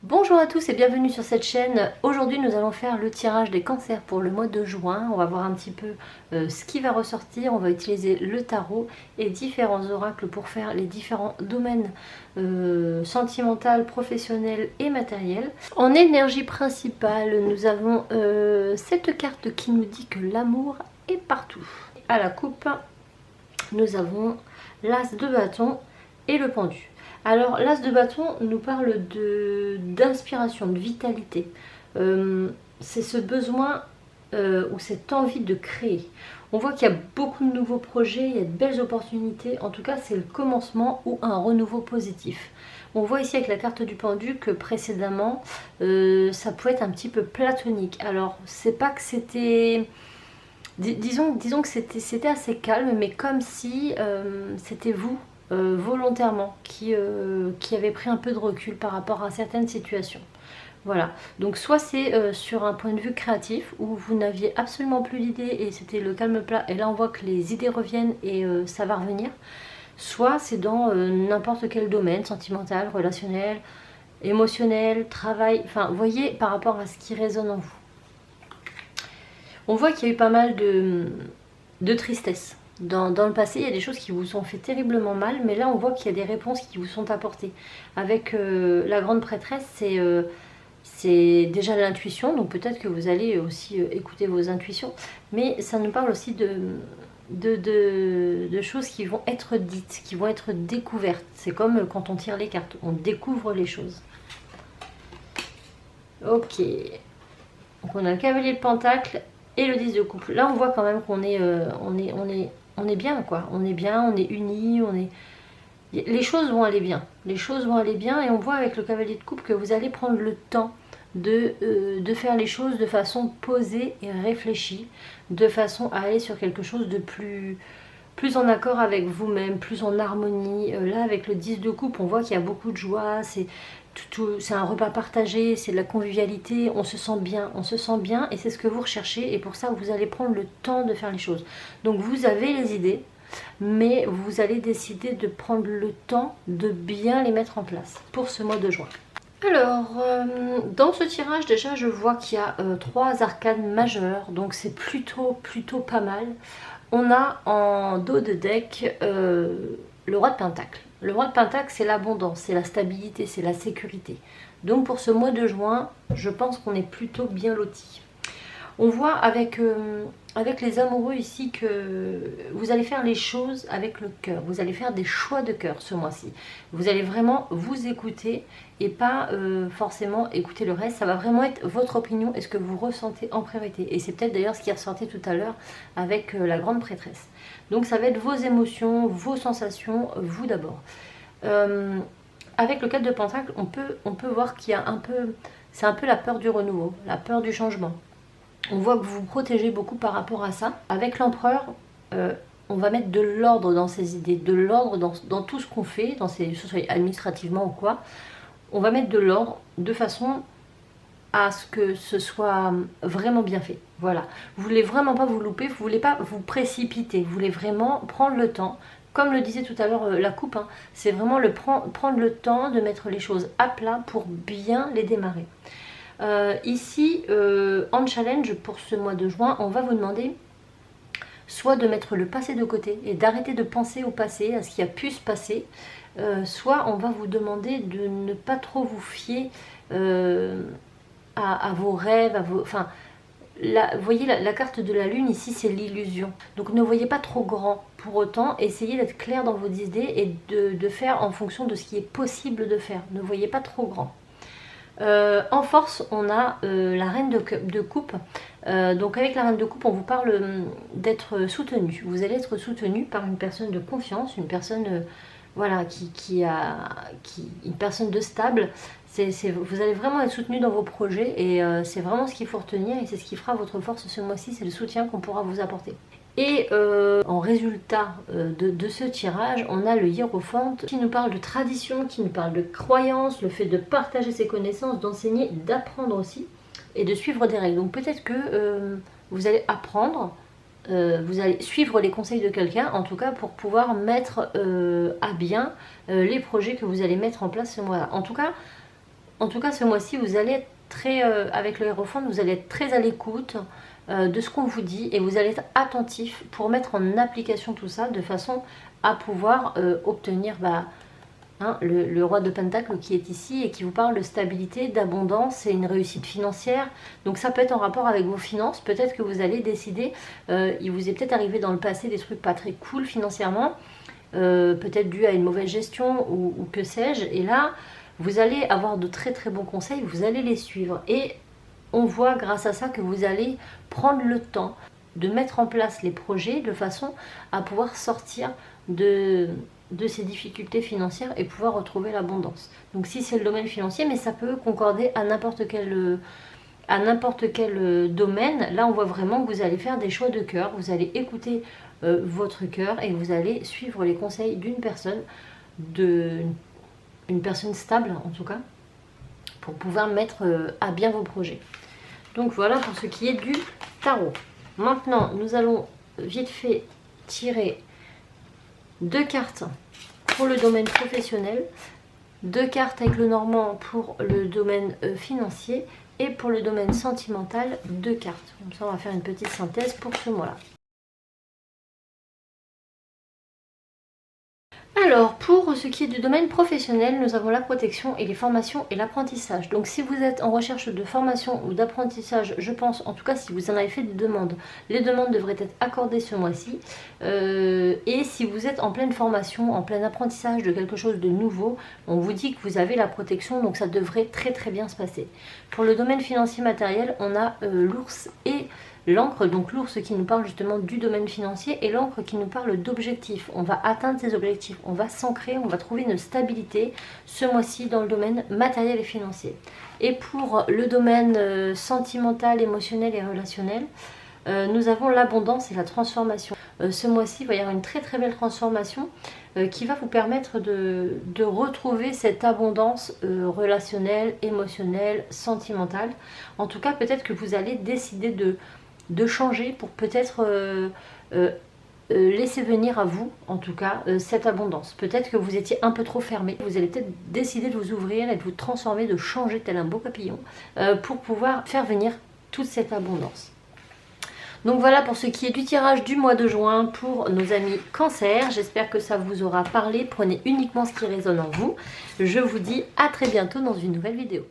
Bonjour à tous et bienvenue sur cette chaîne. Aujourd'hui nous allons faire le tirage des cancers pour le mois de juin. On va voir un petit peu ce qui va ressortir. On va utiliser le tarot et différents oracles pour faire les différents domaines sentimental, professionnel et matériel. En énergie principale, nous avons cette carte qui nous dit que l'amour est partout. À la coupe, nous avons l'as de bâton et le pendu. Alors l'as de bâton nous parle d'inspiration, de vitalité. C'est ce besoin ou cette envie de créer. On voit qu'il y a beaucoup de nouveaux projets, il y a de belles opportunités. En tout cas, c'est le commencement ou un renouveau positif. On voit ici avec la carte du pendu que précédemment, ça pouvait être un petit peu platonique. Alors, c'est pas que c'était... Disons que c'était assez calme, mais comme si c'était vous volontairement qui avez pris un peu de recul par rapport à certaines situations. Voilà, donc soit c'est sur un point de vue créatif où vous n'aviez absolument plus d'idées et c'était le calme plat, et là on voit que les idées reviennent et ça va revenir. Soit c'est dans n'importe quel domaine, sentimental, relationnel, émotionnel, travail, enfin vous voyez par rapport à ce qui résonne en vous. On voit qu'il y a eu pas mal de tristesse. Dans le passé, il y a des choses qui vous ont fait terriblement mal, mais là on voit qu'il y a des réponses qui vous sont apportées. Avec la grande prêtresse, c'est déjà l'intuition, donc peut-être que vous allez aussi écouter vos intuitions, mais ça nous parle aussi de choses qui vont être dites, qui vont être découvertes. C'est comme quand on tire les cartes, on découvre les choses. Ok, donc on a le cavalier de pentacle et le 10 de coupe. Là on voit quand même qu'on est, on est bien, quoi. On est bien, on est unis, on est... Les choses vont aller bien. Les choses vont aller bien et on voit avec le cavalier de coupe que vous allez prendre le temps de faire les choses de façon posée et réfléchie, de façon à aller sur quelque chose de plus en accord avec vous-même, plus en harmonie. Là avec le 10 de coupe, on voit qu'il y a beaucoup de joie, c'est un repas partagé, c'est de la convivialité, on se sent bien et c'est ce que vous recherchez et pour ça vous allez prendre le temps de faire les choses. Donc vous avez les idées, mais vous allez décider de prendre le temps de bien les mettre en place pour ce mois de juin. Alors, dans ce tirage déjà je vois qu'il y a 3 arcanes majeures, donc c'est plutôt pas mal. On a en dos de deck le roi de pentacle. Le roi de pentacle, c'est l'abondance, c'est la stabilité, c'est la sécurité. Donc pour ce mois de juin, je pense qu'on est plutôt bien lotis. On voit avec les amoureux ici que vous allez faire les choses avec le cœur. Vous allez faire des choix de cœur ce mois-ci. Vous allez vraiment vous écouter et pas forcément écouter le reste. Ça va vraiment être votre opinion et ce que vous ressentez en priorité. Et c'est peut-être d'ailleurs ce qui ressortait tout à l'heure avec la grande prêtresse. Donc ça va être vos émotions, vos sensations, vous d'abord. Avec le 4 de pentacle, on peut voir qu'il y a un peu... C'est un peu la peur du renouveau, la peur du changement. On voit que vous vous protégez beaucoup par rapport à ça. Avec l'empereur, on va mettre de l'ordre dans ses idées, de l'ordre dans tout ce qu'on fait, que ce soit administrativement ou quoi. On va mettre de l'ordre de façon à ce que ce soit vraiment bien fait. Voilà. Vous voulez vraiment pas vous louper, vous voulez pas vous précipiter, vous voulez vraiment prendre le temps. Comme le disait tout à l'heure la coupe, hein, c'est vraiment prendre le temps de mettre les choses à plat pour bien les démarrer. Ici, en challenge pour ce mois de juin, on va vous demander soit de mettre le passé de côté et d'arrêter de penser au passé, à ce qui a pu se passer, soit on va vous demander de ne pas trop vous fier à vos rêves, à vos... Enfin, vous voyez la carte de la lune ici, c'est l'illusion. Donc ne voyez pas trop grand. Pour autant, essayez d'être clair dans vos idées et de faire en fonction de ce qui est possible de faire. Ne voyez pas trop grand. En force, on a la reine de coupe. Donc avec la reine de coupe, on vous parle d'être soutenu. Vous allez être soutenu par une personne de confiance, une personne voilà, une personne de stable. Vous allez vraiment être soutenu dans vos projets et c'est vraiment ce qu'il faut retenir et c'est ce qui fera votre force ce mois-ci, c'est le soutien qu'on pourra vous apporter. Et en résultat de ce tirage, on a le hiérophant qui nous parle de tradition, qui nous parle de croyance, le fait de partager ses connaissances, d'enseigner, d'apprendre aussi, et de suivre des règles. Donc peut-être que vous allez apprendre, vous allez suivre les conseils de quelqu'un, en tout cas pour pouvoir mettre à bien les projets que vous allez mettre en place ce mois-là. En tout cas, En tout cas, ce mois-ci, vous allez être très, avec le Hiérophante, vous allez être très à l'écoute de ce qu'on vous dit et vous allez être attentif pour mettre en application tout ça de façon à pouvoir obtenir le roi de Pentacle qui est ici et qui vous parle de stabilité, d'abondance et une réussite financière. Donc ça peut être en rapport avec vos finances. Peut-être que vous allez décider, il vous est peut-être arrivé dans le passé des trucs pas très cool financièrement, peut-être dû à une mauvaise gestion ou que sais-je. Et là, vous allez avoir de très très bons conseils, vous allez les suivre. Et on voit grâce à ça que vous allez prendre le temps de mettre en place les projets de façon à pouvoir sortir de ces difficultés financières et pouvoir retrouver l'abondance. Donc si c'est le domaine financier, mais ça peut concorder à n'importe quel domaine. Là on voit vraiment que vous allez faire des choix de cœur, vous allez écouter votre cœur et vous allez suivre les conseils d'une personne, une personne stable en tout cas, pour pouvoir mettre à bien vos projets. Donc voilà pour ce qui est du tarot. Maintenant nous allons vite fait tirer 2 cartes pour le domaine professionnel, 2 cartes avec le normand pour le domaine financier et pour le domaine sentimental 2 cartes. Comme ça on va faire une petite synthèse pour ce mois-là. Alors, pour ce qui est du domaine professionnel, nous avons la protection et les formations et l'apprentissage. Donc si vous êtes en recherche de formation ou d'apprentissage, je pense, en tout cas si vous en avez fait des demandes, les demandes devraient être accordées ce mois-ci. Et si vous êtes en pleine formation, en plein apprentissage de quelque chose de nouveau, on vous dit que vous avez la protection, donc ça devrait très très bien se passer. Pour le domaine financier matériel, on a l'ours et l'encre, donc l'ours qui nous parle justement du domaine financier et l'encre qui nous parle d'objectifs. On va atteindre ces objectifs, on va s'ancrer, on va trouver une stabilité ce mois-ci dans le domaine matériel et financier. Et pour le domaine sentimental, émotionnel et relationnel, nous avons l'abondance et la transformation. Ce mois-ci, il va y avoir une très très belle transformation qui va vous permettre de retrouver cette abondance relationnelle, émotionnelle, sentimentale. En tout cas, peut-être que vous allez décider de changer pour peut-être laisser venir à vous, en tout cas, cette abondance. Peut-être que vous étiez un peu trop fermé. Vous allez peut-être décider de vous ouvrir et de vous transformer, de changer tel un beau papillon pour pouvoir faire venir toute cette abondance. Donc voilà pour ce qui est du tirage du mois de juin pour nos amis Cancer. J'espère que ça vous aura parlé. Prenez uniquement ce qui résonne en vous. Je vous dis à très bientôt dans une nouvelle vidéo.